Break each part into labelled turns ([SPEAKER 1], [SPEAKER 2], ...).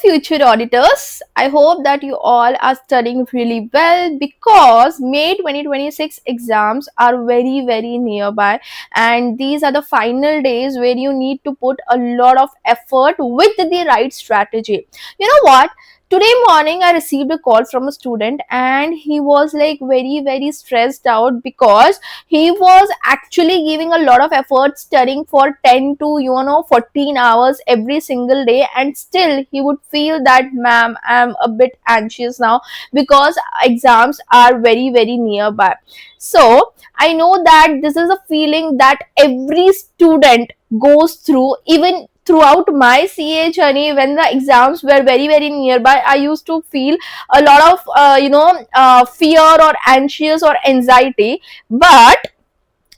[SPEAKER 1] future auditors. I hope that you all are studying really well because May 2026 exams are very nearby, and these are the final days where you need to put a lot of effort with the right strategy. You know what? Today morning I received a call from a student, and he was like very stressed out because he was actually giving a lot of effort studying for 10 to 14 hours every single day, and still he would feel that, ma'am, I'm a bit anxious now because exams are very nearby. So I know that this is a feeling that every student goes through. Even throughout my CA journey, when the exams were very nearby, I used to feel a lot of fear or anxious or anxiety. But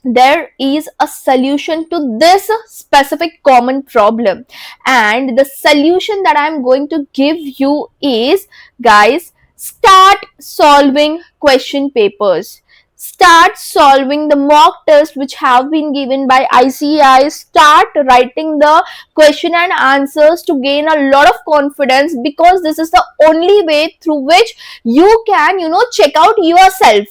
[SPEAKER 1] there is a solution to this specific common problem, and the solution that I'm going to give you is, guys, start solving question papers. Start solving the mock test which have been given by ICI. Start writing the question and answers to gain a lot of confidence, because this is the only way through which you can check out yourself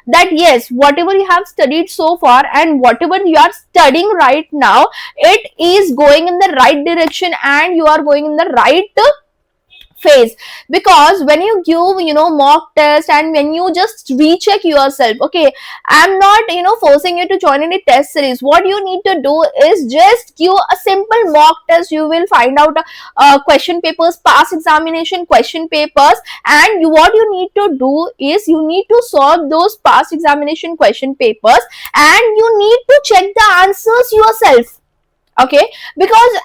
[SPEAKER 1] that yes, whatever you have studied so far and whatever you are studying right now, it is going in the right direction and you are going in the right phase. Because when you give mock test and when you just recheck yourself, okay, I'm not forcing you to join any test series. What you need to do is just give a simple mock test. You will find out question papers, past examination question papers, and what you need to do is you need to solve those past examination question papers, and you need to check the answers yourself. Okay, because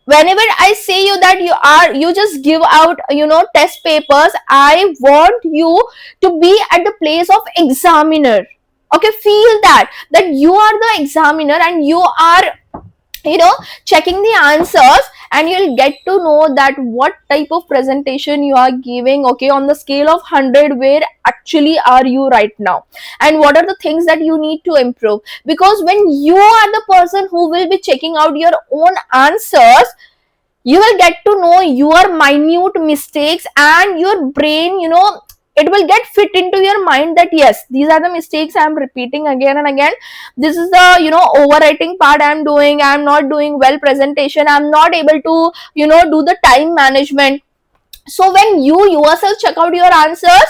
[SPEAKER 1] whenever I say you that you just give out test papers, I want you to be at the place of examiner. Okay, feel that you are the examiner and you are checking the answers, and you'll get to know that what type of presentation you are giving, okay, on the scale of 100, where actually are you right now, and what are the things that you need to improve. Because when you are the person who will be checking out your own answers, you will get to know your minute mistakes, and your brain it will get fit into your mind that yes, these are the mistakes I'm repeating again and again. This is the overwriting part I'm doing. I'm not doing well presentation. I'm not able to do the time management. So when you yourself check out your answers,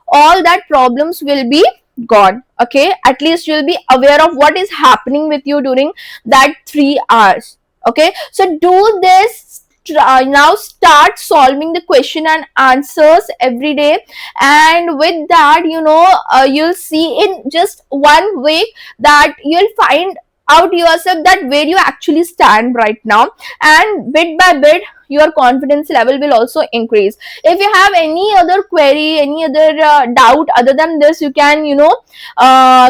[SPEAKER 1] all that problems will be gone. Okay, at least you'll be aware of what is happening with you during that 3 hours. Okay, so do this. Now start solving the question and answers every day, and with that you'll see in just 1 week that you'll find out yourself that where you actually stand right now, and bit by bit your confidence level will also increase. If you have any other query, any other doubt other than this, you can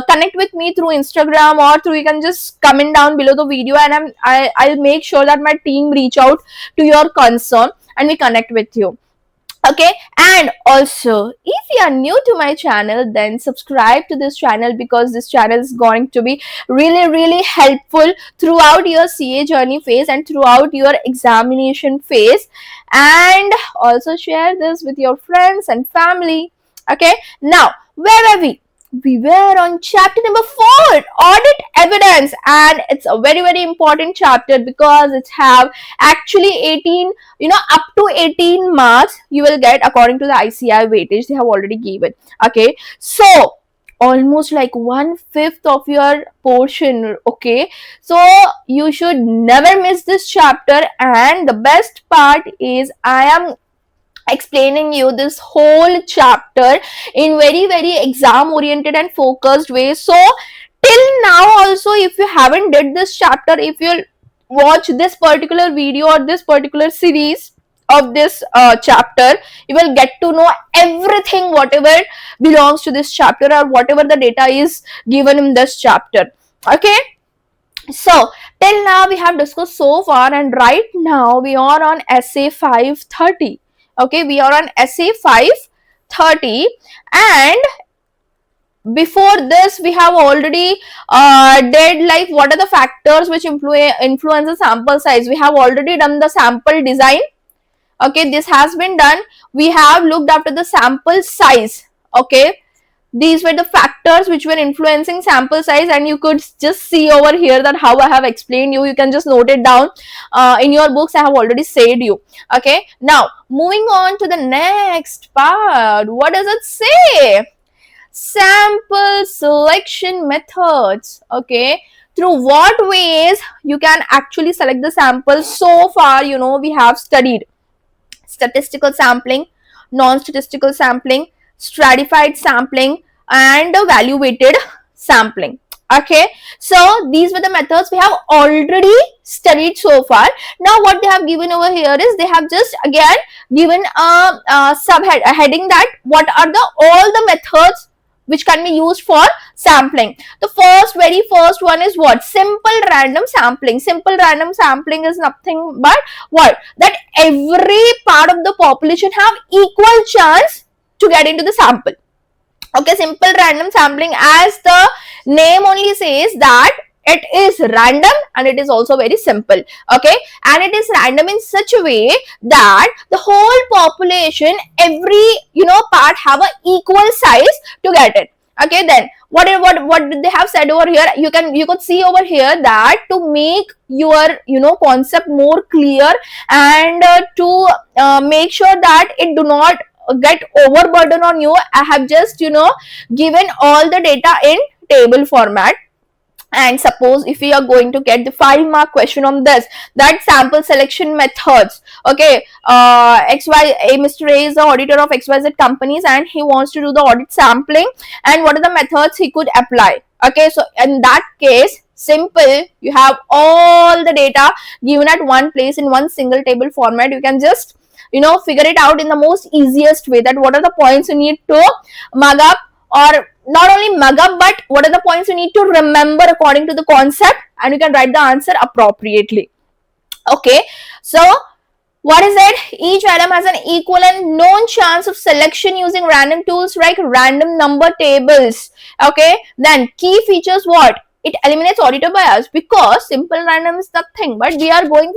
[SPEAKER 1] connect with me through Instagram, or through, you can just comment down below the video, and I'll make sure that my team reach out to your concern and we connect with you. Okay, and also if you are new to my channel, then subscribe to this channel, because this channel is going to be really helpful throughout your CA journey phase and throughout your examination phase. And also share this with your friends and family. Okay, now where were we were on chapter number 4, audit evidence, and it's a very important chapter because it have actually 18 up to 18 marks you will get according to the ICI weightage they have already given. Okay, so almost like 1/5 of your portion. Okay, so you should never miss this chapter, and the best part is I am explaining you this whole chapter in very exam oriented and focused way. So till now also, if you haven't did this chapter, if you watch this particular video or this particular series of this chapter, you will get to know everything whatever belongs to this chapter or whatever the data is given in this chapter. Okay, so till now we have discussed so far, and right now we are on essay 530. Okay, we are on essay 530, and before this we have already did like what are the factors which influence the sample size. We have already done the sample design. Okay, this has been done. We have looked after the sample size. Okay, these were the factors which were influencing sample size, and you could just see over here that how I have explained you can just note it down in your books. I have already said you. Okay, now moving on to the next part. What does it say? Sample selection methods. Okay, through what ways you can actually select the sample? So far, we have studied statistical sampling, non-statistical sampling, stratified sampling, and value weighted sampling. Okay, so these were the methods we have already studied so far. Now what they have given over here is they have just again given a subhead, a heading, that what are the all the methods which can be used for sampling. The very first one is what? Simple random sampling. Simple random sampling is nothing but what? That every part of the population have equal chance to get into the sample. Okay, simple random sampling, as the name only says, that it is random and it is also very simple. Okay, and it is random in such a way that the whole population, every part have a equal size to get it. Okay, then what did they have said over here? You could see over here that to make your concept more clear, and to make sure that it do not get overburden on you, I have just given all the data in table format. And suppose if we are going to get the 5-mark question on this, that sample selection methods. Okay, Mr. A is the auditor of XYZ companies, and he wants to do the audit sampling, and what are the methods he could apply? Okay, so in that case, simple, you have all the data given at one place in one single table format. You can just figure it out in the most easiest way, that what are the points you need to mug up, or not only mug up, but what are the points you need to remember according to the concept, and you can write the answer appropriately. Okay, so what is it? Each item has an equal and known chance of selection using random tools like random number tables. Okay, then key features, what? It eliminates auditor bias, because simple random is nothing but we are going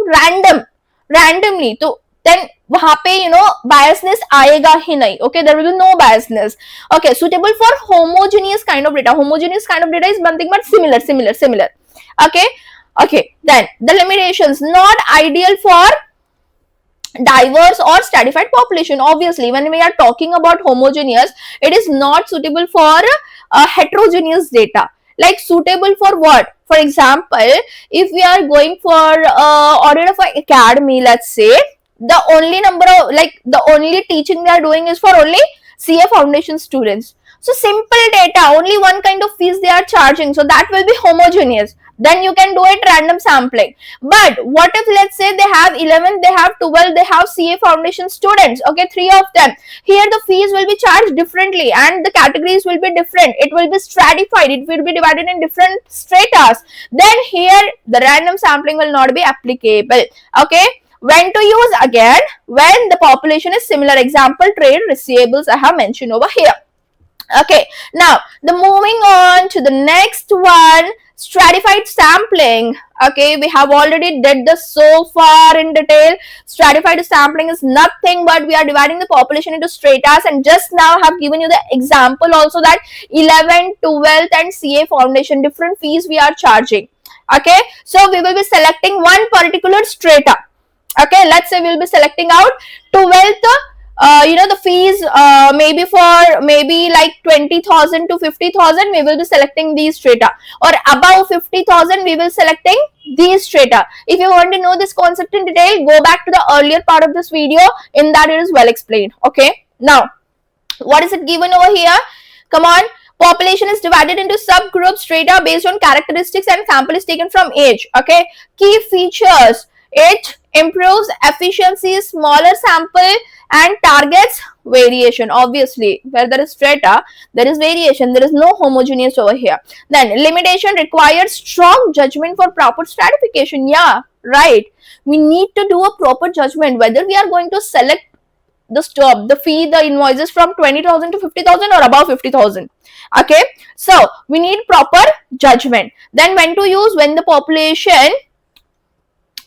[SPEAKER 1] randomly. So then वहां पे biasness आएगा ही नहीं. Okay, there will be no biasness. Okay, suitable for homogeneous kind of data. Homogeneous kind of data is nothing but similar. Okay, then the limitations, not ideal for diverse or stratified population. Obviously, when we are talking about homogeneous, it is not suitable for heterogeneous data. Like suitable for what? For example, if we are going for audit of an academy, let's say, the only teaching they are doing is for only CA foundation students. So simple data, only one kind of fees they are charging, so that will be homogeneous. Then you can do it random sampling. But what if, let's say, they have 11, they have 12, they have CA foundation students, okay, 3 of them. Here the fees will be charged differently, and the categories will be different. It will be stratified, it will be divided in different stratas. Then here the random sampling will not be applicable. Okay, when to use? Again, when the population is similar. Example, trade receivables I have mentioned over here. Okay, now the moving on to the next one, stratified sampling. Okay, we have already did this so far in detail. Stratified sampling is nothing but we are dividing the population into stratas, and just now I have given you the example also that 11, 12 and CA foundation, different fees we are charging. Okay, so we will be selecting one particular strata. Okay, let's say we will be selecting out 12th, the fees maybe like 20,000 to 50,000, we will be selecting these strata, or above 50,000 we will selecting these strata. If you want to know this concept in detail, go back to the earlier part of this video, in that it is well explained. Okay, now what is it given over here? Come on. Population is divided into subgroup strata based on characteristics, and sample is taken from age. Okay, key features, it improves efficiency, smaller sample, and targets variation. Obviously, where there is strata, there is variation, there is no homogeneous over here. Then limitation, requires strong judgment for proper stratification. Yeah, right, we need to do a proper judgment whether we are going to select the invoices from 20,000 to 50,000 or above 50,000. Okay, so we need proper judgment. Then when to use? When the population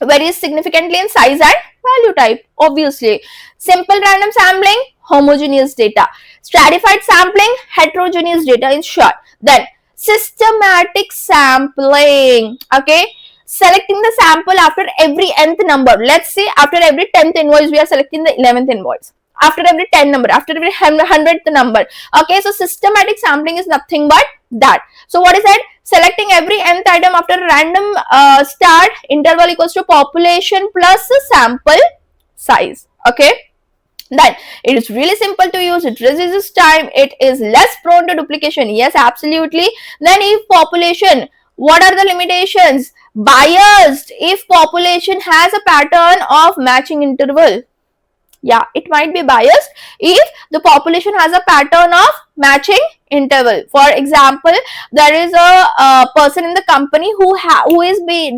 [SPEAKER 1] varies significantly in size and value type, obviously. Simple random sampling, homogeneous data. Stratified sampling, heterogeneous data in short. Then systematic sampling, okay, selecting the sample after every nth number. Let's say after every 10th invoice we are selecting the 11th invoice, after every 10 number, after every 100th number. Okay, so systematic sampling is nothing but that. So what is that? Selecting every nth item after random start interval equals to population plus sample size. Okay, then it is really simple to use, it reduces time, it is less prone to duplication. Yes, absolutely. Then if population, what are the limitations? Biased if population has a pattern of matching interval. Yeah, it might be biased if the population has a pattern of matching interval. For example, there is a person in the company who is doing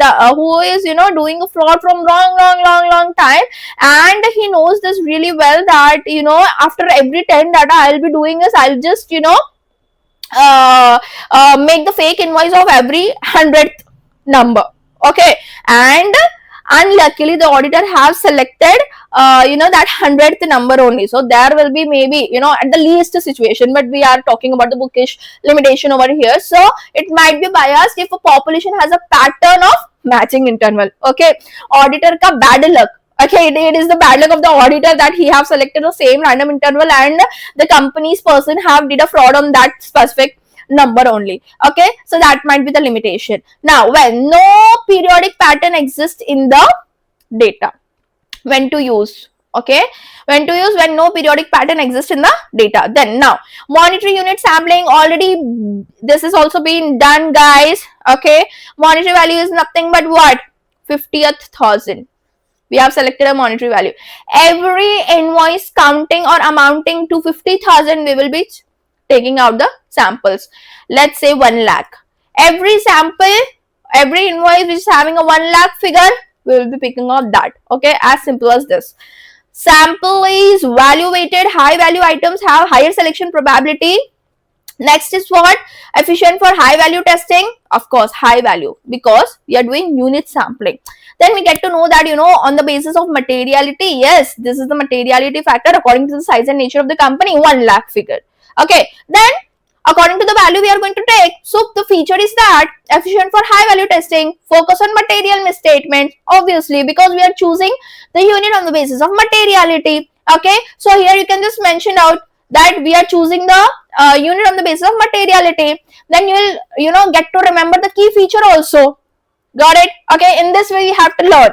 [SPEAKER 1] a fraud from long time, and he knows this really well, that after every 10 data I'll be doing is I'll just make the fake invoice of every 100th number. Okay, and unluckily the auditor have selected that 100th number only. So there will be maybe at the least situation, but we are talking about the bookish limitation over here. So it might be biased if a population has a pattern of matching interval. Okay, auditor ka bad luck. Okay, it is the bad luck of the auditor that he have selected the same random interval, and the company's person have did a fraud on that specific number only. Okay, so that might be the limitation. Now, when no periodic pattern exists in the data, when to use? Okay, when to use? When no periodic pattern exists in the data. Then now, monetary unit sampling, already this is also been done, guys. Okay, monetary value is nothing but what? 50th thousand. We have selected a monetary value. Every invoice counting or amounting to 50,000, we will be taking out the samples. Let's say 1 lakh. Every sample, every invoice which is having a 1 lakh figure, we will be picking out that. Okay, as simple as this. Sample is value weighted. High value items have higher selection probability. Next is what? Efficient for high value testing. Of course, high value, because we are doing unit sampling. Then we get to know that on the basis of materiality, yes, this is the materiality factor according to the size and nature of the company, 1 lakh figure. Okay, then according to the value we are going to take. So the feature is that efficient for high value testing, focus on material misstatement, obviously, because we are choosing the unit on the basis of materiality. Okay, so here you can just mention out that we are choosing the unit on the basis of materiality. Then you will get to remember the key feature also. Got it? Okay, in this way you have to learn.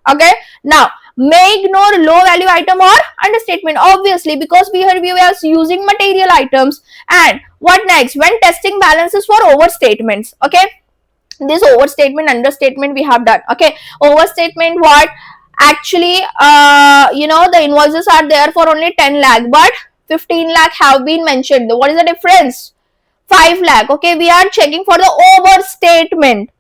[SPEAKER 1] Okay, now may ignore low value item or understatement, obviously, because we are using material items. And what next? When testing balances for overstatements. Okay, this overstatement, understatement we have done. Okay, overstatement, what? Actually the invoices are there for only 10 lakh, but 15 lakh have been mentioned. What is the difference? 5 lakh. Okay, we are checking for the overstatement.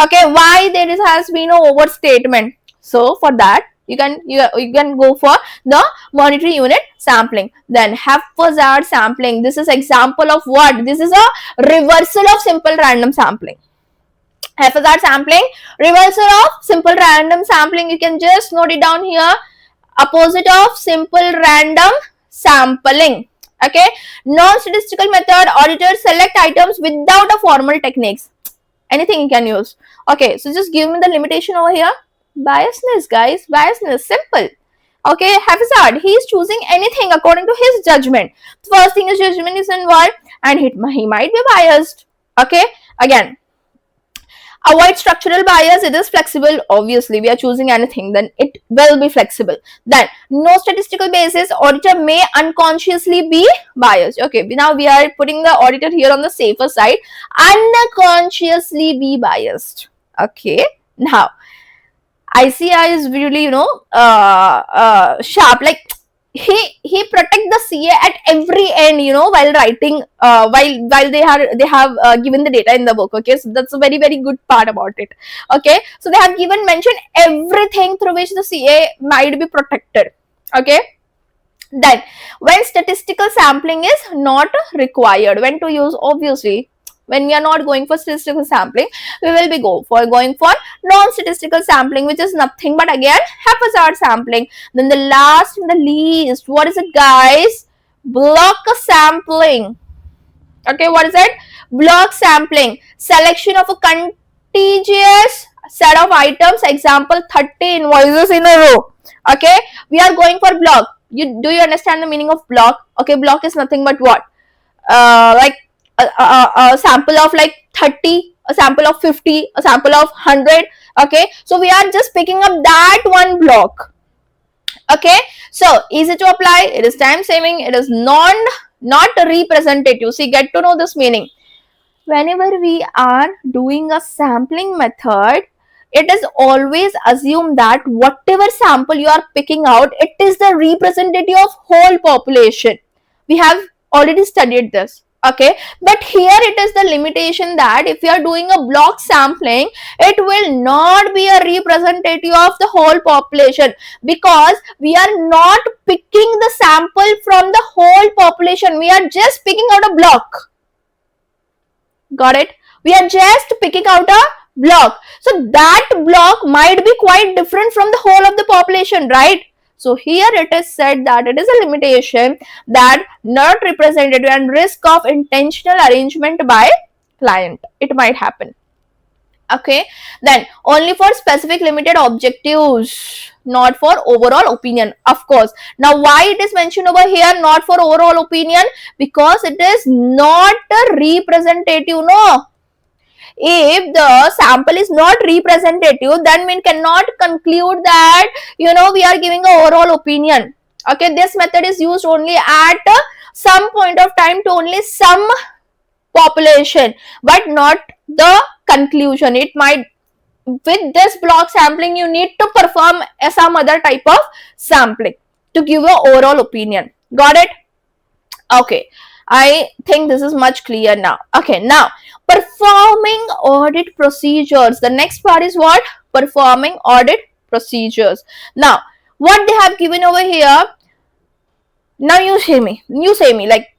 [SPEAKER 1] Okay, why there has been an overstatement? So for that you can go for the monetary unit sampling. Then haphazard sampling. This is example of what? This is a reversal of simple random sampling. Haphazard sampling, reversal of simple random sampling. You can just note it down here. Opposite of simple random sampling. Okay, non-statistical method, auditors select items without a formal techniques. Anything you can use. Okay, so just give me the limitation over here. Biasness, guys. Biasness, simple. Okay, haphazard, he is choosing anything according to his judgment. The first thing is judgment is involved, and he might be biased. Okay, again, avoid structural bias. It is flexible. Obviously, we are choosing anything, then it will be flexible. Then no statistical basis, auditor may unconsciously be biased. Okay, now we are putting the auditor here on the safer side. Unconsciously be biased. Okay, now ICI is really sharp. Like he protect the CA at every end, while writing, while they have given the data in the book. Okay, so that's a very good part about it. Okay, so they have given mention everything through which the CA might be protected. Okay, then when statistical sampling is not required, when to use? Obviously, when we are not going for statistical sampling, we will be going for non-statistical sampling, which is nothing but again haphazard sampling. Then the last and the least, what is it, guys? Block sampling. Okay, what is it? Block sampling. Selection of a contiguous set of items, example 30 invoices in a row. Okay, we are going for block. Do you understand the meaning of block? Okay, block is nothing but what? Like a sample of like 30, a sample of 50, a sample of 100. Okay, so we are just picking up that one block. Okay, so easy to apply, it is time saving, it is not representative. See, get to know this meaning. Whenever we are doing a sampling method, it is always assumed that whatever sample you are picking out, it is the representative of whole population. We have already studied this. Okay, but here it is the limitation that if you are doing a block sampling, it will not be a representative of the whole population, because we are not picking the sample from the whole population, we are just picking out a block. Got it? We are just picking out a block. So that block might be quite different from the whole of the population, right? So here it is said that it is a limitation that not representative and risk of intentional arrangement by client. It might happen. Okay, then only for specific limited objectives, not for overall opinion, of course. Now why it is mentioned over here not for overall opinion? Because it is not a representative. No, if the sample is not representative, then we cannot conclude that we are giving an overall opinion. Okay, this method is used only at some point of time to only some population, but not the conclusion. It might, with this block sampling, you need to perform some other type of sampling to give your overall opinion. Got it? Okay, I think this is much clear now. Okay, now performing audit procedures. The next part is what? Performing audit procedures. Now, what they have given over here, now you say me like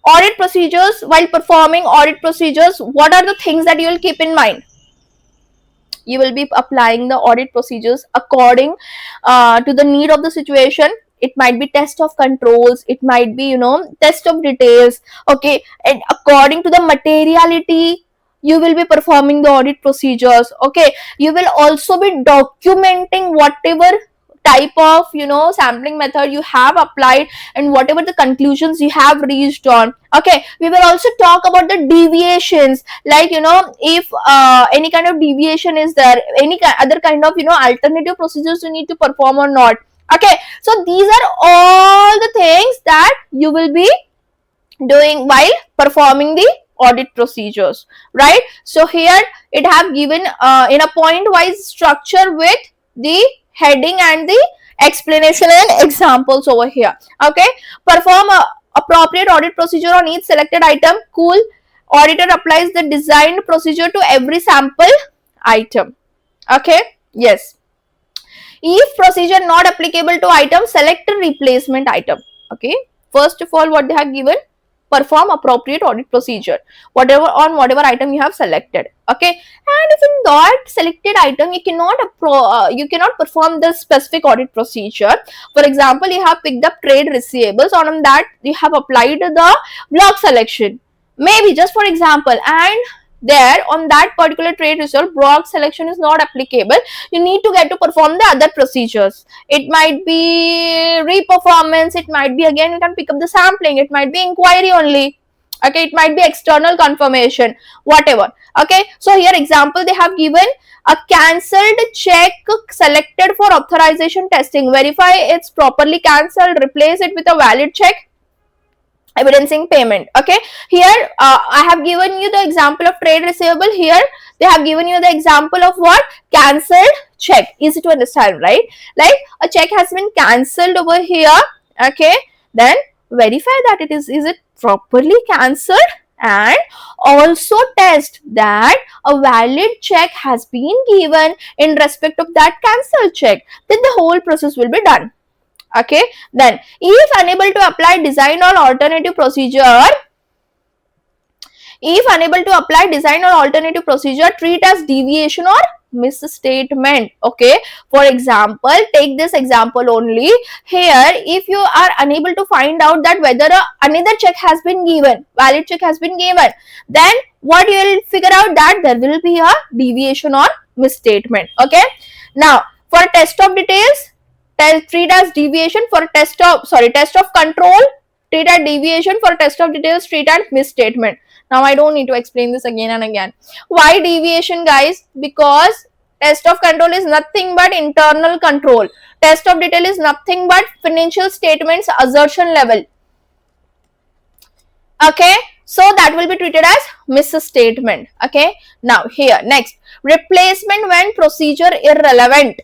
[SPEAKER 1] audit procedures. While performing audit procedures, what are the things that you will keep in mind? You will be applying the audit procedures according to the need of the situation. It might be test of controls, it might be test of details. Okay, and according to the materiality, you will be performing the audit procedures. Okay, you will also be documenting whatever type of sampling method you have applied and whatever the conclusions you have reached on. Okay, we will also talk about the deviations, like if any kind of deviation is there, any other kind of alternative procedures you need to perform or not. Okay, so these are all the things that you will be doing while performing the audit procedures, right? So here it have given in a point wise structure with the heading and the explanation and examples over here. Okay, perform a appropriate audit procedure on each selected item. Cool. Auditor applies the designed procedure to every sample item. Okay, yes. If procedure not applicable to item, select a replacement item. Okay, first of all, what they have given, perform appropriate audit procedure whatever item you have selected. Okay, and if in that selected item you cannot perform the specific audit procedure, for example, you have picked up trade receivables, on that you have applied the block selection, maybe just for example, and there on that particular trade result block selection is not applicable, you need to get to perform the other procedures. It might be re-performance, it might be again you can pick up the sampling, it might be inquiry only. Okay, it might be external confirmation, whatever. Okay, so here example they have given a cancelled check selected for authorization testing, verify it's properly cancelled, replace it with a valid check evidencing payment. Okay, here I have given you the example of trade receivable. Here they have given you the example of what? Cancelled check. Easy to understand, right? Like a check has been cancelled over here. Okay, then verify that is it properly cancelled, and also test that a valid check has been given in respect of that cancelled check. Then the whole process will be done. Okay, then if unable to apply design or alternative procedure, If unable to apply, design or alternative procedure, treat as deviation or misstatement. Okay, for example, take this example only. Here, if you are unable to find out that whether another check has been given, valid check has been given, then what you will figure out that there will be a deviation or misstatement. Okay, now for test of details, treat as deviation. For test of control, treat as deviation. For test of details, treat as misstatement. Now I don't need to explain this again and again. Why deviation, guys? Because test of control is nothing but internal control. Test of detail is nothing but financial statements assertion level. Okay, so that will be treated as misstatement. Okay, now here next, replacement when procedure irrelevant.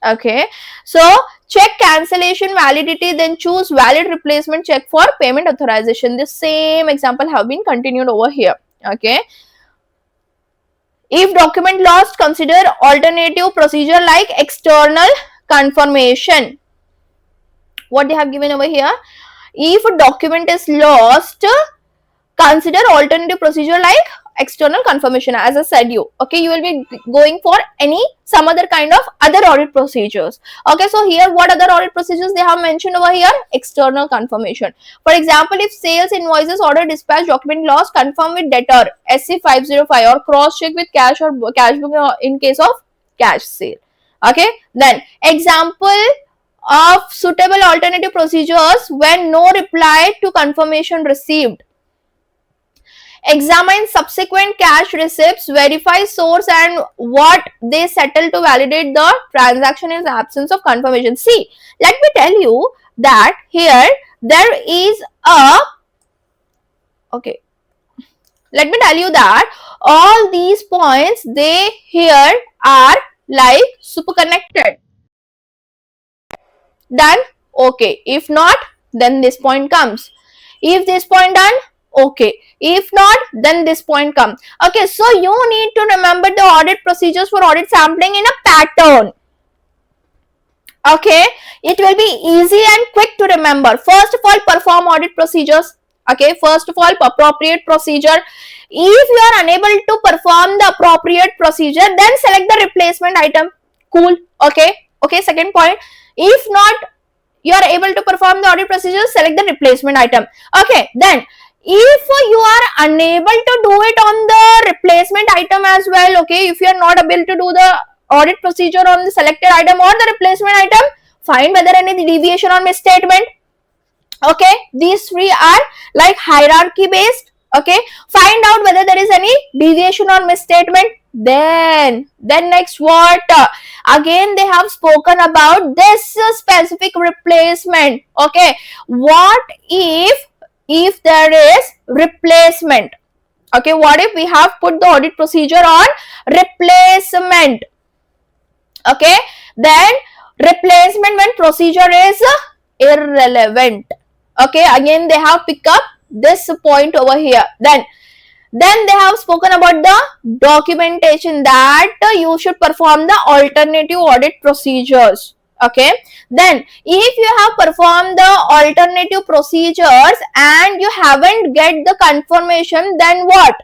[SPEAKER 1] Okay, so check cancellation validity, then choose valid replacement check for payment authorization. The same example have been continued over here. Okay, if document lost, consider alternative procedure like external confirmation. What they have given over here, if a document is lost, consider alternative procedure like external confirmation. As I said you, okay, you will be going for some other kind of other audit procedures. Okay, so here what other audit procedures they have mentioned over here? External confirmation. For example, if sales invoices, order dispatch, document lost, confirm with debtor SC505 or cross check with cash or cash book in case of cash sale. Okay, then example of suitable alternative procedures when no reply to confirmation received. Examine subsequent cash receipts, verify source and what they settle to validate the transaction in the absence of confirmation. See, let me tell you that here there is a, okay, let me tell you that all these points, they here are like super connected. Done? Okay. If not, then this point comes. If this point done, okay. If not, then this point comes. Okay, so you need to remember the audit procedures for audit sampling in a pattern. Okay, it will be easy and quick to remember. First of all, perform audit procedures. Okay, first of all, appropriate procedure. If you are unable to perform the appropriate procedure, then select the replacement item. Cool. Okay. Okay, second point. If not, you are able to perform the audit procedure, select the replacement item. Okay, then if you are unable to do it on the replacement item as well, okay, if you are not able to do the audit procedure on the selected item or the replacement item, find whether any deviation or misstatement. Okay, these three are like hierarchy based. Okay, find out whether there is any deviation or misstatement. Then next what? Again they have spoken about this specific replacement. Okay, what if there is replacement? Okay, what if we have put the audit procedure on replacement? Okay, then replacement when procedure is irrelevant. Okay, again they have picked up this point over here. Then they have spoken about the documentation that you should perform the alternative audit procedures. Okay, then if you have performed the alternative procedures and you haven't get the confirmation, then what?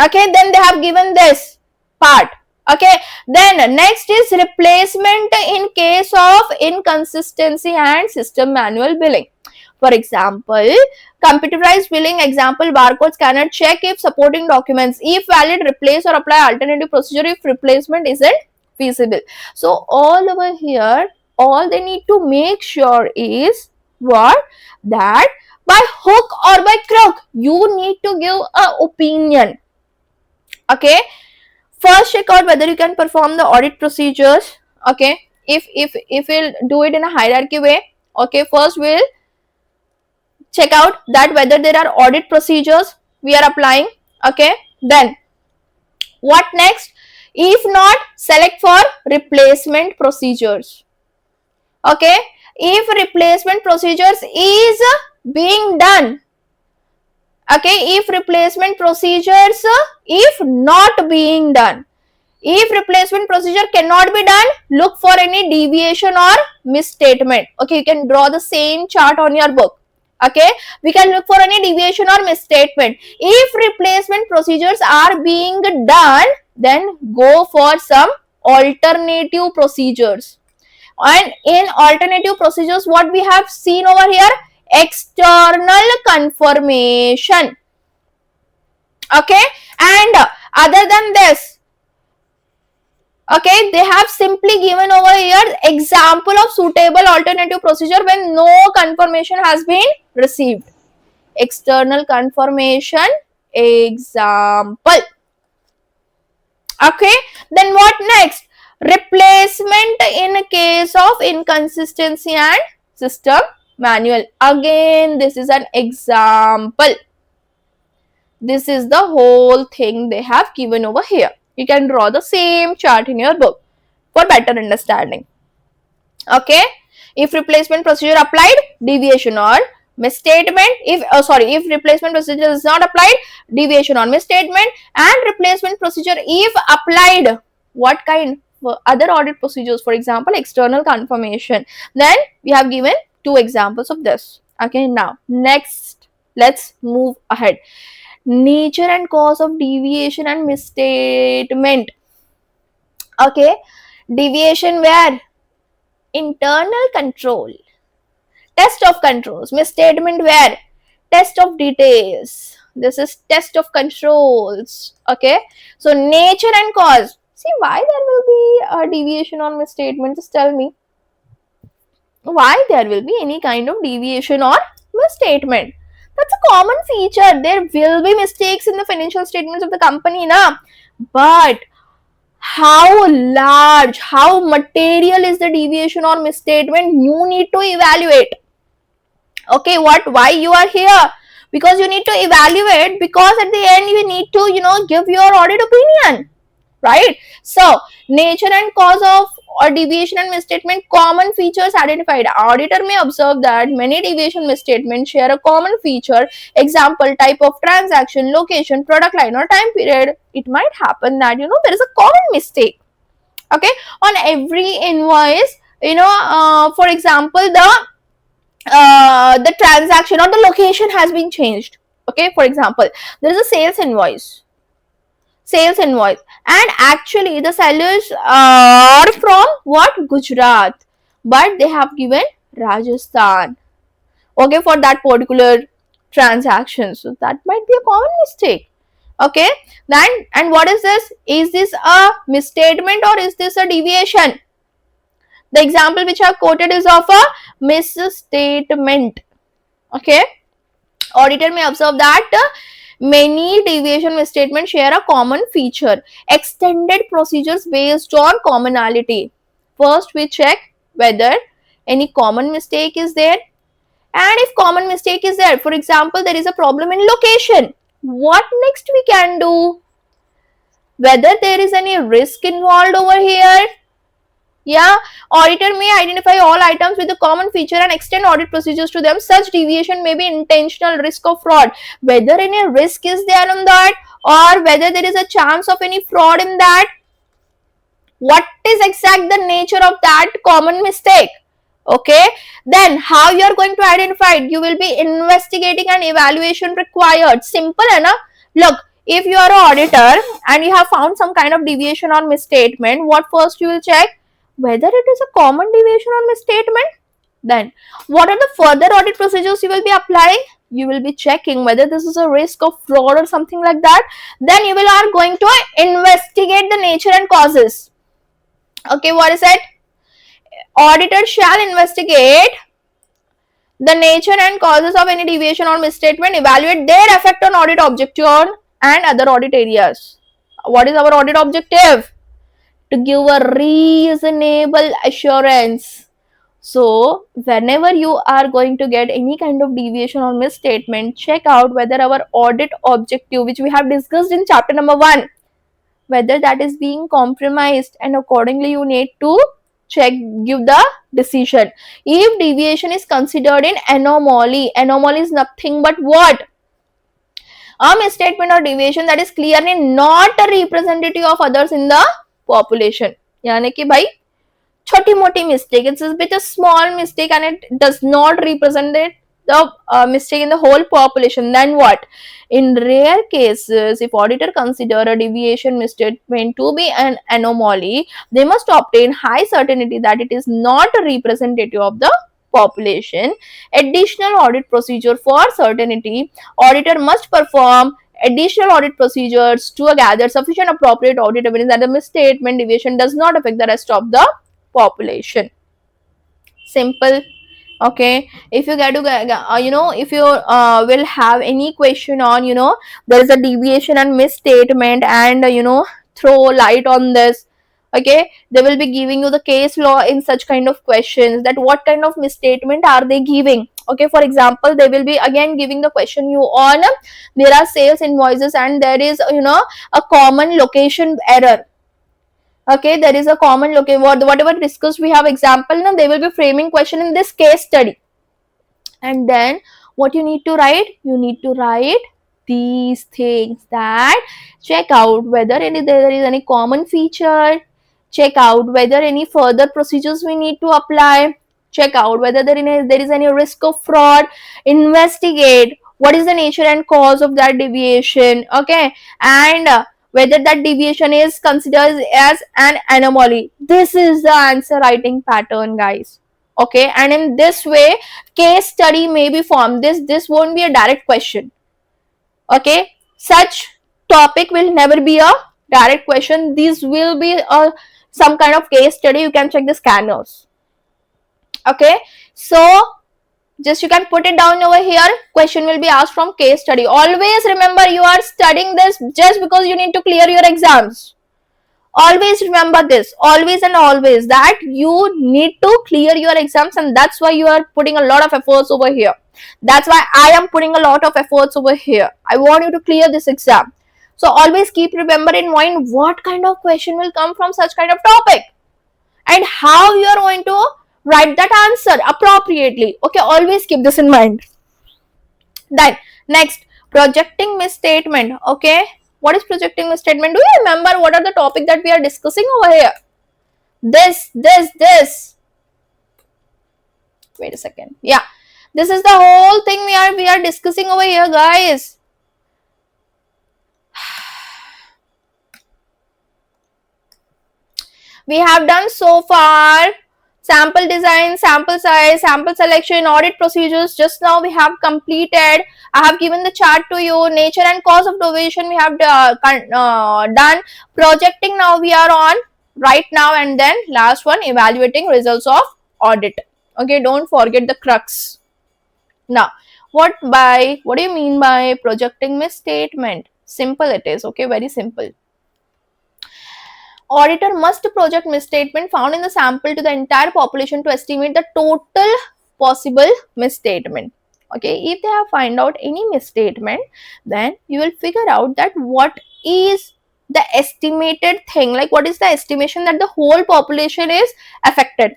[SPEAKER 1] Okay, then they have given this part. Okay, then next is replacement in case of inconsistency and system manual billing. For example, computerized billing, example barcode scanner, check if supporting documents, if valid, replace or apply alternative procedure if replacement isn't feasible. So all over here, all they need to make sure is what? That by hook or by crook, you need to give an opinion. Okay, first check out whether you can perform the audit procedures. Okay, if we'll do it in a hierarchy way. Okay, first we'll check out that whether there are audit procedures we are applying. Okay, then what next? If not, select for replacement procedures. Okay, if replacement procedures is being done, okay, if replacement procedures if not being done, if replacement procedure cannot be done, look for any deviation or misstatement. Okay, you can draw the same chart on your book. Okay, we can look for any deviation or misstatement. If replacement procedures are being done, then go for some alternative procedures. And in alternative procedures, what we have seen over here, external confirmation. Okay, and other than this, okay, they have simply given over here example of suitable alternative procedure when no confirmation has been received. External confirmation example. Okay, then what next? Replacement in case of inconsistency and system manual. Again, this is an example. This is the whole thing they have given over here. You can draw the same chart in your book for better understanding. Okay, if replacement procedure applied, deviation or misstatement. If replacement procedure is not applied, deviation or misstatement. And replacement procedure if applied, what kind? For other audit procedures, for example, external confirmation. Then we have given two examples of this. Okay, now next, let's move ahead. Nature and cause of deviation and misstatement. Okay, deviation where? Internal control. Test of controls. Misstatement where? Test of details. This is test of controls. Okay, so nature and cause. See, why there will be a deviation or misstatement? Just tell me why there will be any kind of deviation or misstatement. That's a common feature. There will be mistakes in the financial statements of the company, na? But how large, how material is the deviation or misstatement, you need to evaluate. Okay, why you are here? Because you need to evaluate, because at the end you need to give your audit opinion, right? So nature and cause of or deviation and misstatement, common features identified. Auditor may observe that many deviation misstatements share a common feature. Example, type of transaction, location, product line or time period. It might happen that there is a common mistake, okay, on every invoice. For example, the transaction or the location has been changed. Okay, for example, there is a sales invoice, and actually the sellers are from what? Gujarat, but they have given Rajasthan, okay, for that particular transaction. So that might be a common mistake. Okay, then, and what is this? Is this a misstatement or is this a deviation? The example which I have quoted is of a misstatement. Okay, auditor may observe that many deviation misstatements share a common feature. Extended procedures based on commonality. First, we check whether any common mistake is there, and if common mistake is there, for example, there is a problem in location, what next we can do? Whether there is any risk involved over here. Yeah, auditor may identify all items with a common feature and extend audit procedures to them. Such deviation may be intentional risk of fraud. Whether any risk is there on that, or whether there is a chance of any fraud in that. What is exact the nature of that common mistake? Okay, then how you are going to identify it? You will be investigating and evaluation required. Simple enough. Look, if you are an auditor and you have found some kind of deviation or misstatement, what first you will check? Whether it is a common deviation or misstatement. Then what are the further audit procedures you will be applying? You will be checking whether this is a risk of fraud or something like that. Then you will are going to investigate the nature and causes. Okay, what is it? Auditor shall investigate the nature and causes of any deviation or misstatement, evaluate their effect on audit objective and other audit areas. What is our audit objective? To give a reasonable assurance. So whenever you are going to get any kind of deviation or misstatement, check out whether our audit objective, which we have discussed in chapter number 1, whether that is being compromised, and accordingly you need to give the decision. If deviation is considered in anomaly is nothing but what? A misstatement or deviation that is clearly not a representative of others in the population. यानी कि भाई छोटी मोटी mistake, it's a bit a small mistake and it does not represent the mistake in the whole population, then what? In rare cases, if auditor consider a deviation misstatement to be an anomaly, they must obtain high certainty that it is not a representative of the population. Additional audit procedure for certainty: auditor must perform additional audit procedures to gather sufficient appropriate audit evidence that the misstatement deviation does not affect the rest of the population. Simple. Okay, if you get to if you will have any question on there is a deviation and misstatement, and throw light on this. Okay, they will be giving you the case law in such kind of questions, that what kind of misstatement are they giving. Okay, for example, they will be again giving the question you on there are sales invoices and there is a common location error. Okay, there is a common location, whatever discussed we have example. Now they will be framing question in this case study, and then what you need to write, you need to write these things, that check out whether there is any common feature, check out whether any further procedures we need to apply, check out whether there is any risk of fraud, investigate what is the nature and cause of that deviation. Okay, and whether that deviation is considered as an anomaly. This is the answer writing pattern, guys. Okay, and in this way case study may be formed. This won't be a direct question. Okay, such topic will never be a direct question. This will be a some kind of case study. You can check the scanners. Okay, so just you can put it down over here. Question will be asked from case study. Always remember, you are studying this just because you need to clear your exams. Always remember this, always and always, that you need to clear your exams, and that's why you are putting a lot of efforts over here. That's why I am putting a lot of efforts over here. I want you to clear this exam. So always keep remember in mind what kind of question will come from such kind of topic, and how you are going to write that answer appropriately. Okay, always keep this in mind. Then next, projecting misstatement. Okay, what is projecting misstatement? Do you remember what are the topic that we are discussing over here? This. Wait a second. Yeah, this is the whole thing we are discussing over here, guys. We have done so far sample design, sample size, sample selection, audit procedures. Just now we have completed. I have given the chart to you. Nature and cause of deviation we have done. Projecting now we are on right now, and then last one, evaluating results of audit. Okay, don't forget the crux. Now, what do you mean by projecting misstatement? Simple it is. Okay, very simple. Auditor must project misstatement found in the sample to the entire population to estimate the total possible misstatement. Okay, if they have find out any misstatement, then you will figure out that what is the estimated thing, like what is the estimation that the whole population is affected.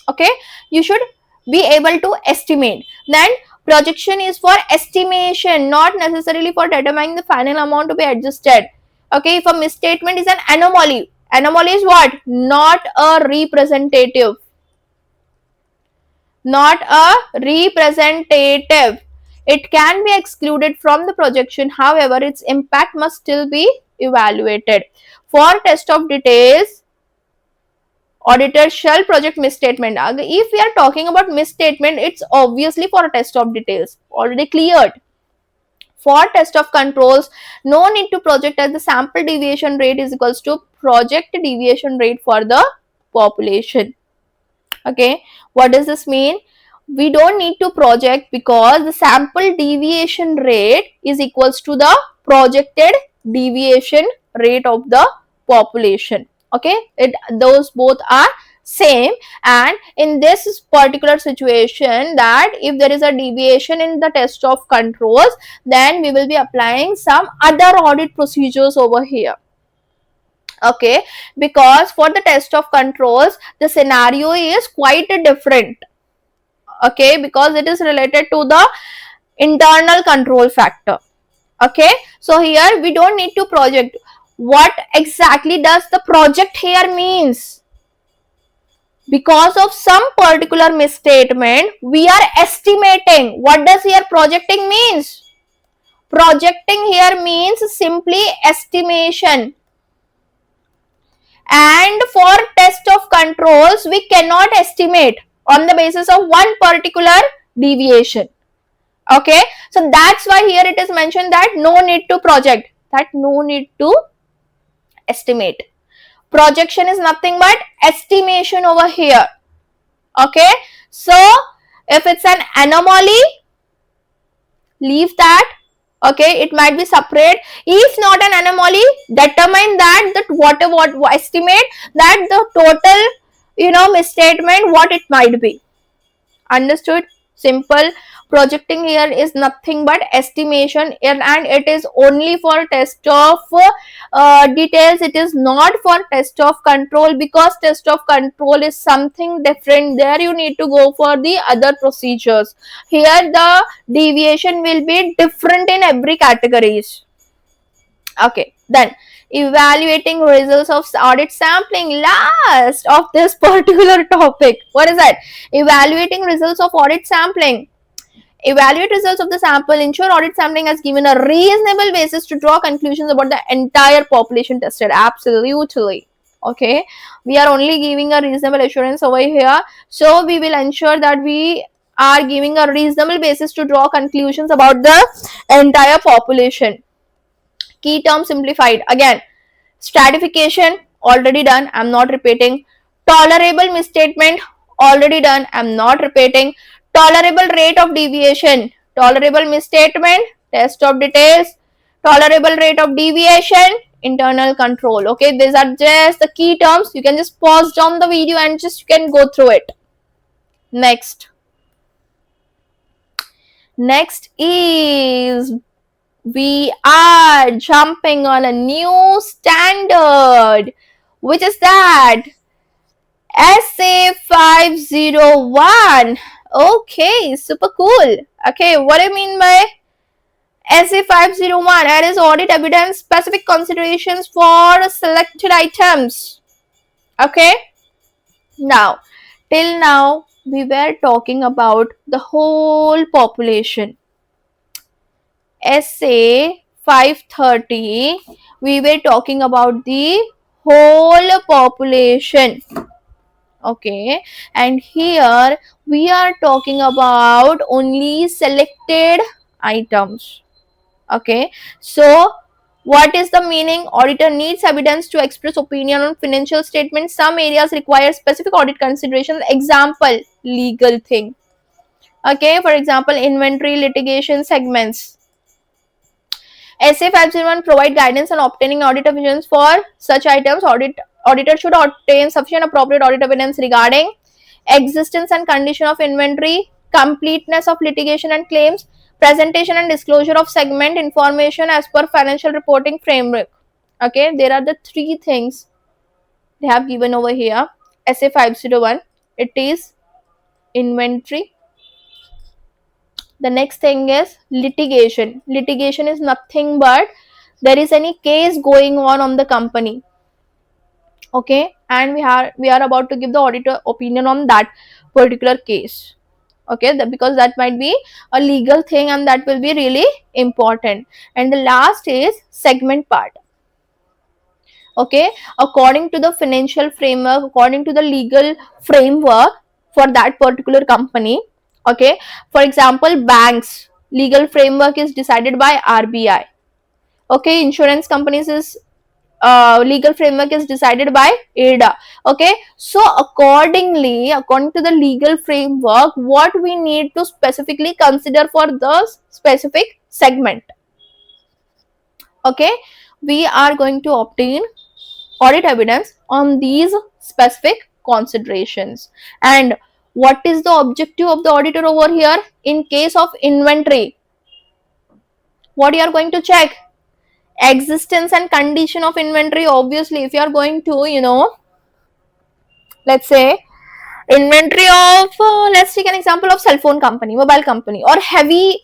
[SPEAKER 1] Okay, you should be able to estimate. Then projection is for estimation, not necessarily for determining the final amount to be adjusted. Okay, if a misstatement is an anomaly, anomaly is what? Not a representative. Not a representative. It can be excluded from the projection. However, its impact must still be evaluated. For test of details, auditor shall project misstatement. If we are talking about misstatement, it's obviously for a test of details, already cleared. For test of controls, no need to project, as the sample deviation rate is equals to project deviation rate for the population. Okay, what does this mean? We don't need to project because the sample deviation rate is equals to the projected deviation rate of the population. Okay, those both are same, and in this particular situation, that if there is a deviation in the test of controls, then we will be applying some other audit procedures over here. Okay, because for the test of controls the scenario is quite different. Okay, because it is related to the internal control factor. Okay, so here we don't need to project. What exactly does the project here means? Because of some particular misstatement, we are estimating. What does here projecting means? Projecting here means simply estimation. And for test of controls, we cannot estimate on the basis of one particular deviation. Okay, so that's why here it is mentioned that no need to project, that no need to estimate. Projection is nothing but estimation over here. Okay, so if it's an anomaly, leave that. Okay, it might be separate. If not an anomaly, determine that whatever estimate that the total misstatement what it might be. Understood? Simple. Projecting here is nothing but estimation, and it is only for test of details. It is not for test of control, because test of control is something different. There you need to go for the other procedures. Here the deviation will be different in every categories. Okay, then evaluating results of audit sampling, last of this particular topic. What is that? Evaluating results of audit sampling. Evaluate results of the sample, ensure audit sampling has given a reasonable basis to draw conclusions about the entire population tested. Absolutely. Okay, we are only giving a reasonable assurance over here, so we will ensure that we are giving a reasonable basis to draw conclusions about the entire population. Key term simplified. Again, stratification already done, I'm not repeating. Tolerable misstatement already done, I'm not repeating. Tolerable rate of deviation, tolerable misstatement, test of details, tolerable rate of deviation, internal control. Okay, these are just the key terms. You can just pause down the video and just you can go through it. Next is we are jumping on a new standard, which is that SA 501. Okay, super cool. Okay, what I mean by SA 501, it is audit evidence specific considerations for selected items. Okay, now till now we were talking about the whole population. SA 530, we were talking about the whole population. Okay, and here we are talking about only selected items. Okay, so what is the meaning? Auditor needs evidence to express opinion on financial statements. Some areas require specific audit considerations. Example, legal thing. Okay, for example, inventory, litigation, segments. SA 501 provide guidance on obtaining audit evidence for such items. Auditor should obtain sufficient appropriate audit evidence regarding existence and condition of inventory, completeness of litigation and claims, presentation and disclosure of segment information as per financial reporting framework. Okay, there are the three things they have given over here. SA 501, it is inventory. The next thing is litigation. Litigation is nothing but there is any case going on the company. Okay, and we are about to give the auditor opinion on that particular case. Okay, because that might be a legal thing and that will be really important. And the last is segment part. Okay, according to the financial framework, according to the legal framework for that particular company. Okay, for example, banks legal framework is decided by RBI. Okay, insurance companies is legal framework is decided by IRDA. Okay, so according to the legal framework, what we need to specifically consider for the specific segment. Okay, we are going to obtain audit evidence on these specific considerations. And what is the objective of the auditor over here? In case of inventory, what you are going to check? Existence and condition of inventory. Obviously, if you are going to let's say inventory of let's take an example of cell phone company, mobile company, or heavy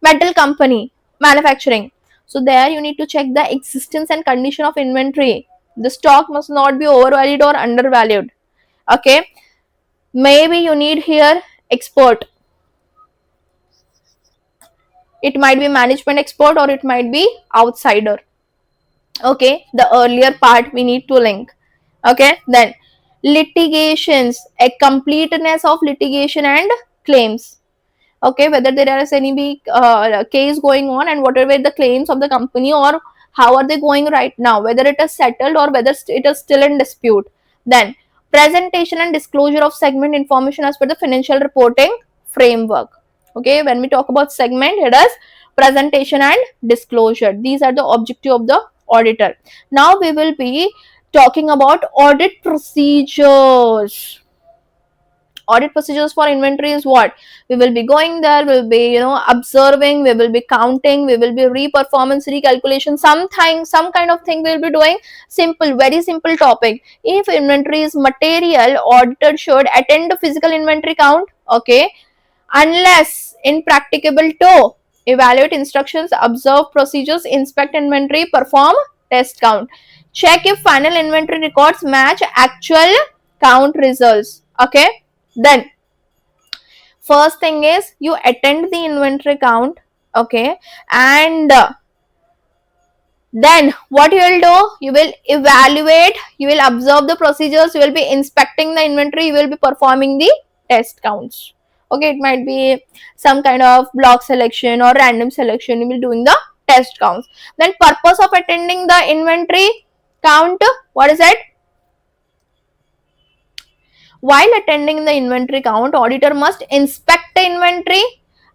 [SPEAKER 1] metal company manufacturing. So there you need to check the existence and condition of inventory. The stock must not be overvalued or undervalued. Okay, Maybe you need here expert. It might be management expert or it might be outsider. Okay, the earlier part we need to link. Okay, then litigations, a completeness of litigation and claims. Okay, whether there is any big case going on and whatever the claims of the company, or how are they going right now, whether it is settled or whether it is still in dispute. Then presentation and disclosure of segment information as per the financial reporting framework. Okay, when we talk about segment, it is presentation and disclosure. These are the objective of the auditor. Now we will be talking about audit procedures. Audit procedures for inventory is what? We will be going there, we'll be, observing, we will be counting, we will be re-performance, recalculation, some kind of thing we'll be doing. Simple, very simple topic. If inventory is material, auditor should attend the physical inventory count. Okay, unless impracticable to evaluate instructions, observe procedures, inspect inventory, perform test count, check if final inventory records match actual count results. Okay, then first thing is you attend the inventory count. Okay, and then what you will do, you will evaluate, you will observe the procedures, you will be inspecting the inventory, you will be performing the test counts. Okay, it might be some kind of block selection or random selection, you will doing the test counts. Then purpose of attending the inventory count, what is it? While attending the inventory count, auditor must inspect the inventory,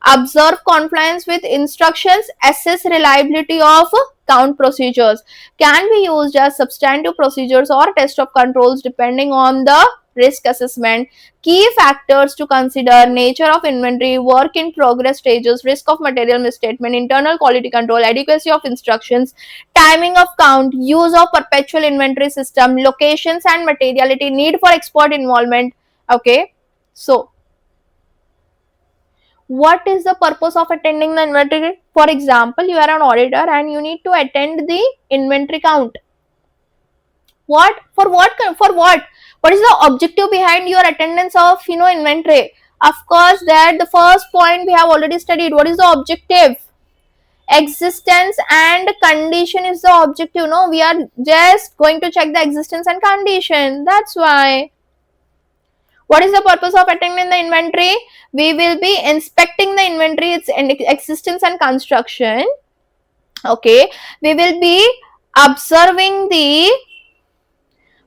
[SPEAKER 1] observe compliance with instructions, assess reliability of count procedures. Can be used as substantive procedures or test of controls depending on the risk assessment. Key factors to consider: nature of inventory, work in progress stages, risk of material misstatement, internal quality control, adequacy of instructions, timing of count, use of perpetual inventory system, locations and materiality, need for expert involvement. Okay, so what is the purpose of attending the inventory? For example, you are an auditor and you need to attend the inventory count. What? For what? For what? What is the objective behind your attendance of inventory? Of course, that the first point we have already studied. What is the objective? Existence and condition is the objective. No, we are just going to check the existence and condition. That's why. What is the purpose of attending the inventory? We will be inspecting the inventory, its existence and construction. Okay, we will be observing the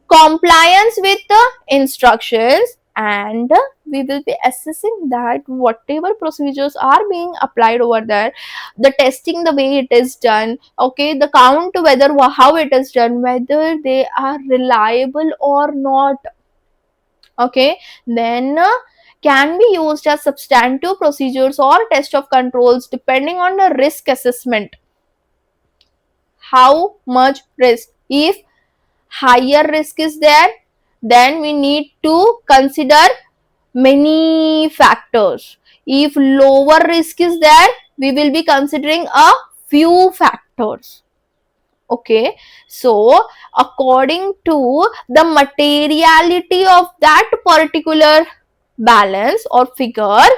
[SPEAKER 1] compliance with the instructions, and we will be assessing that whatever procedures are being applied over there, the testing, the way it is done, okay, the count, whether how it is done, whether they are reliable or not. Okay, then can be used as substantive procedures or test of controls depending on the risk assessment. How much risk? If higher risk is there, then we need to consider many factors. If lower risk is there, we will be considering a few factors. Okay, so according to the materiality of that particular balance or figure,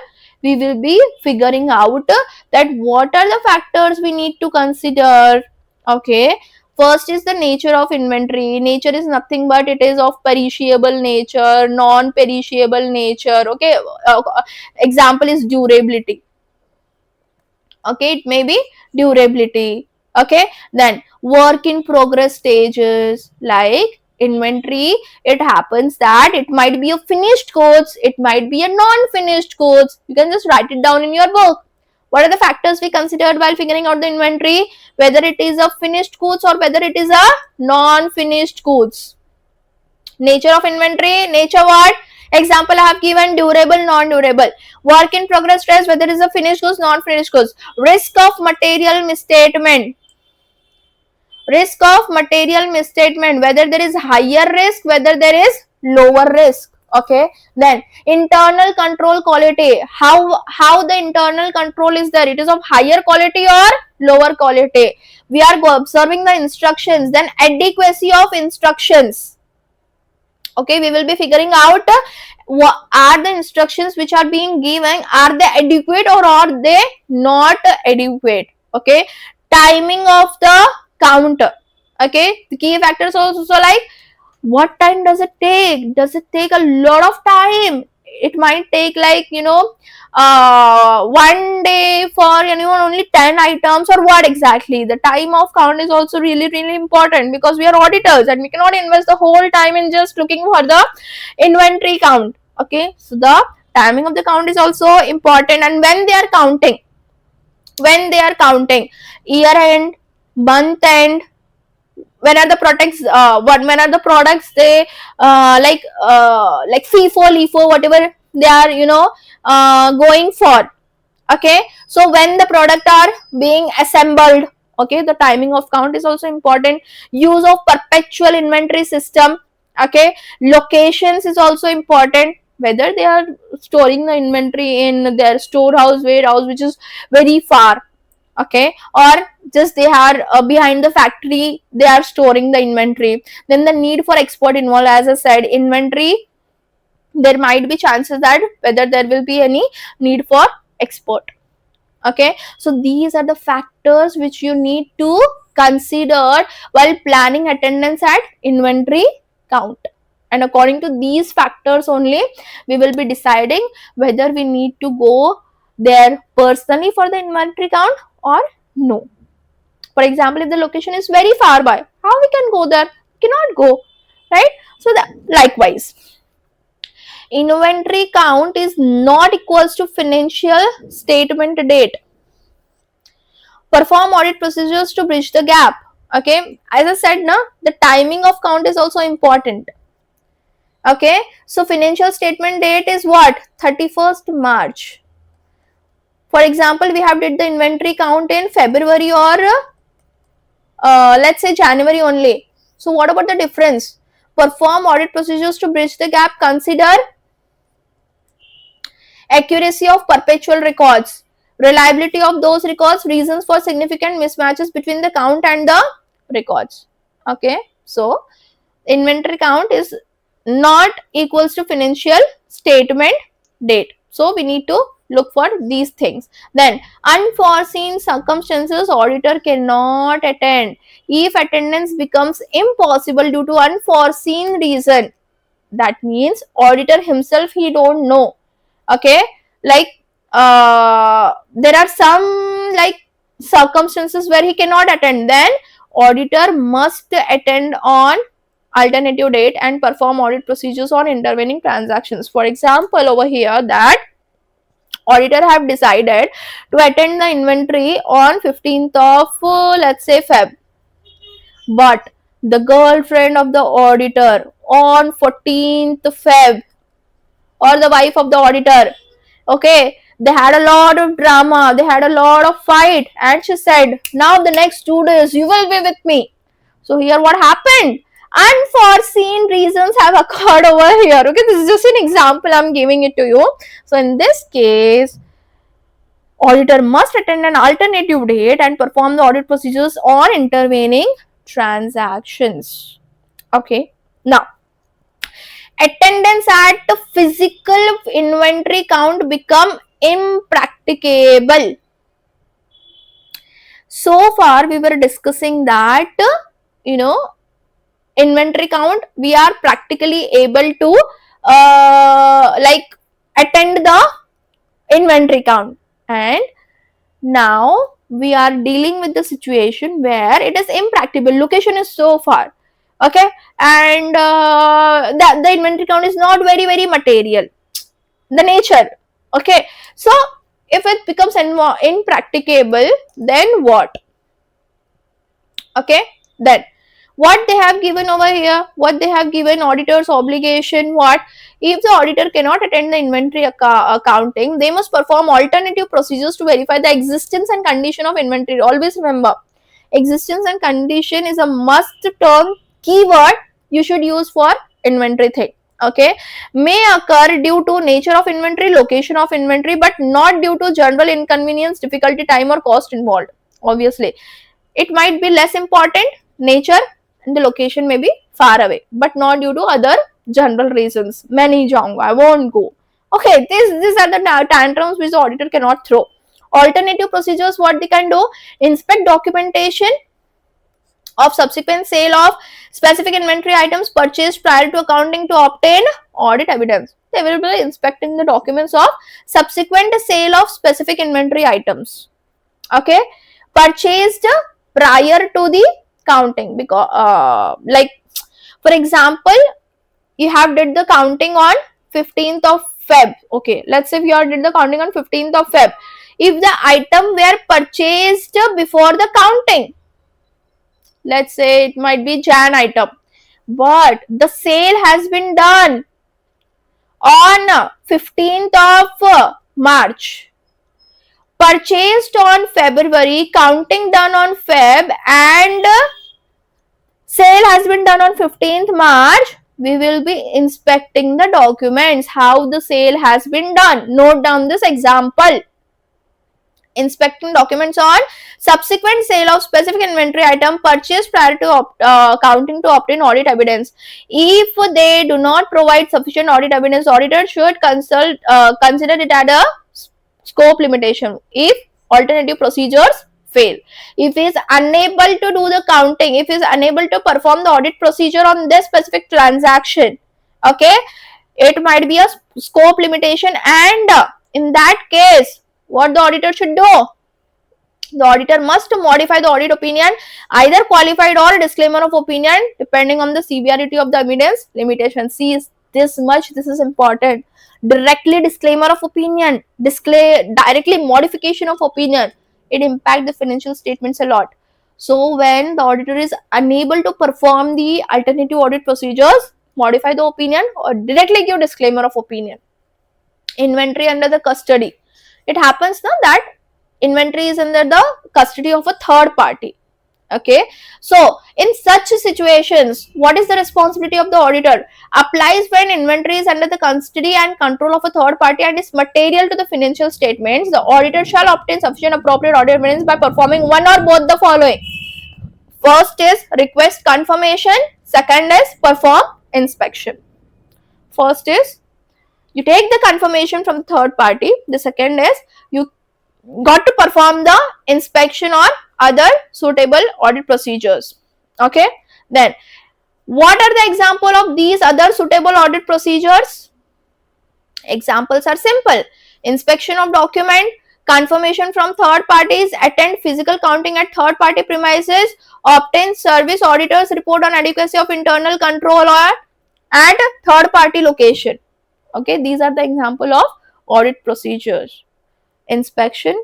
[SPEAKER 1] we will be figuring out that what are the factors we need to consider. Okay, first is the nature of inventory. Nature is nothing but it is of perishable nature, non-perishable nature. Okay, example is durability. Okay, it may be durability. Okay, then work in progress stages, like inventory, it happens that it might be a finished goods, it might be a non-finished goods. You can just write it down in your book. What are the factors we considered while figuring out the inventory? Whether it is a finished goods or whether it is a non-finished goods. Nature of inventory, nature what? Example I have given: durable, non-durable. Work in progress stress, whether it is a finished goods, non-finished goods. Risk of material misstatement. Risk of material misstatement, whether there is higher risk, whether there is lower risk. Okay, then internal control quality. How the internal control is there? It is of higher quality or lower quality. We are observing the instructions. Then adequacy of instructions. Okay, we will be figuring out what are the instructions which are being given, are they adequate or are they not adequate. Okay, timing of the counter. Okay, the key factors also like what time does it take, does it take a lot of time, it might take like one day for anyone only 10 items or what exactly. The time of count is also really important because we are auditors and we cannot invest the whole time in just looking for the inventory count. Okay, so the timing of the count is also important. And when they are counting year end, month end, when are the products when are the products they like FIFO, LIFO, whatever they are going for. Okay, so when the product are being assembled. Okay, the timing of count is also important. Use of perpetual inventory system. Okay, locations is also important, whether they are storing the inventory in their storehouse, warehouse which is very far. Okay, or just they are behind the factory, they are storing the inventory. Then the need for export involved, as I said, inventory, there might be chances that whether there will be any need for export. Okay, so these are the factors which you need to consider while planning attendance at inventory count. And according to these factors only, we will be deciding whether we need to go there personally for the inventory count or no. For example, if the location is very far by, how we can go there? Cannot go, right? So that likewise, inventory count is not equals to financial statement date. Perform audit procedures to bridge the gap. Okay, as I said, now the timing of count is also important. Okay, so financial statement date is what? 31st March. For example, we have did the inventory count in February or let's say January only. So what about the difference? Perform audit procedures to bridge the gap. Consider accuracy of perpetual records, reliability of those records, reasons for significant mismatches between the count and the records. Okay, so inventory count is not equals to financial statement date. So we need to look for these things. Then unforeseen circumstances, auditor cannot attend. If attendance becomes impossible due to unforeseen reason, that means auditor himself he don't know. Okay, like there are some like circumstances where he cannot attend, then auditor must attend on alternative date and perform audit procedures on intervening transactions. For example, over here that auditor have decided to attend the inventory on 15th of let's say Feb, but the girlfriend of the auditor on 14th Feb, or the wife of the auditor, okay, they had a lot of drama, they had a lot of fight, and she said, now the next 2 days you will be with me. So here what happened? Unforeseen reasons have occurred over here. Okay, this is just an example, I'm giving it to you. So in this case, auditor must attend an alternative date and perform the audit procedures on intervening transactions. Okay, now attendance at the physical inventory count become impracticable. So far we were discussing that inventory count we are practically able to like attend the inventory count, and now we are dealing with the situation where it is impracticable, location is so far. Okay, and the inventory count is not very material, the nature. Okay, so if it becomes impracticable, then what? Okay, then what they have given over here, what they have given auditor's obligation, what if the auditor cannot attend the inventory accounting, they must perform alternative procedures to verify the existence and condition of inventory. Always remember, existence and condition is a must term keyword you should use for inventory thing. Okay, may occur due to nature of inventory, location of inventory, but not due to general inconvenience, difficulty, time or cost involved. Obviously it might be less important nature and the location may be far away, but not due to other general reasons, मैं नहीं जाऊंगा, I won't go. Okay, these are the tantrums which the auditor cannot throw. Alternative procedures, what they can do: inspect documentation of subsequent sale of specific inventory items purchased prior to accounting to obtain audit evidence. They will be inspecting the documents of subsequent sale of specific inventory items, okay, purchased prior to the counting. Because like for example, you have did the counting on 15th of Feb. Okay, let's say you have did the counting on 15th of Feb. If the item were purchased before the counting, let's say it might be Jan item, but the sale has been done on 15th of March, purchased on February, counting done on Feb, and sale has been done on 15th March, we will be inspecting the documents, how the sale has been done. Note down this example. Inspecting documents on subsequent sale of specific inventory item purchased prior to counting to obtain audit evidence. If they do not provide sufficient audit evidence, auditor should consider it as a scope limitation if alternative procedures fail. If he is unable to do the counting, if he is unable to perform the audit procedure on this specific transaction, okay, it might be a scope limitation, and in that case, what the auditor should do? The auditor must modify the audit opinion, either qualified or disclaimer of opinion, depending on the severity of the evidence limitation. See this much, this is important. Directly disclaimer of opinion, directly modification of opinion, it impacts the financial statements a lot. So when the auditor is unable to perform the alternative audit procedures, modify the opinion or directly give disclaimer of opinion. Inventory under the custody. It happens now that inventory is under the custody of a third party. Okay, so in such situations, what is the responsibility of the auditor? Applies when inventory is under the custody and control of a third party and is material to the financial statements. The auditor shall obtain sufficient appropriate audit evidence by performing one or both the following. First is request confirmation, second is perform inspection. First is you take the confirmation from the third party, the second is you got to perform the inspection or other suitable audit procedures. Okay, then what are the example of these other suitable audit procedures? Examples are simple: inspection of document, confirmation from third parties, attend physical counting at third party premises, obtain service auditor's report on adequacy of internal control or at third party location. Okay, these are the example of audit procedures. Inspection,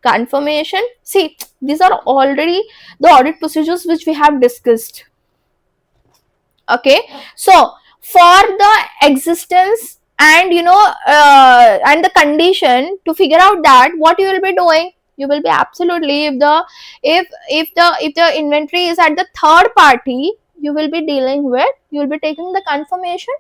[SPEAKER 1] confirmation. See, these are already the audit procedures which we have discussed. Okay, so for the existence and and the condition, to figure out that, what you will be doing, you will be absolutely, if the inventory is at the third party, you will be dealing with, you will be taking the confirmation,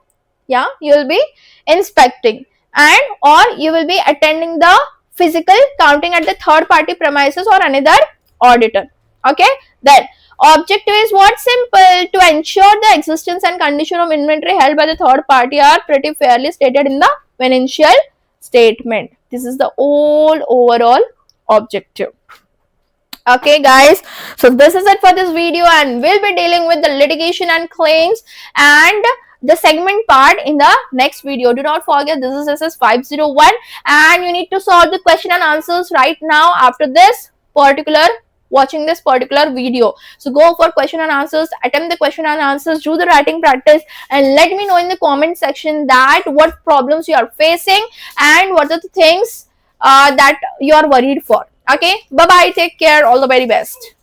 [SPEAKER 1] yeah, you will be inspecting, and or you will be attending the physical counting at the third party premises or another auditor. Okay, then objective is what? Simple: to ensure the existence and condition of inventory held by the third party are pretty fairly stated in the financial statement. This is the whole overall objective. Okay guys, so this is it for this video, and we'll be dealing with the litigation and claims and the segment part in the next video. Do not forget, this is SS 501 and you need to solve the question and answers right now after this particular watching this particular video. So go for question and answers, attempt the question and answers, do the writing practice, and let me know in the comment section that what problems you are facing and what are the things that you are worried for. Okay, bye bye, take care, all the very best.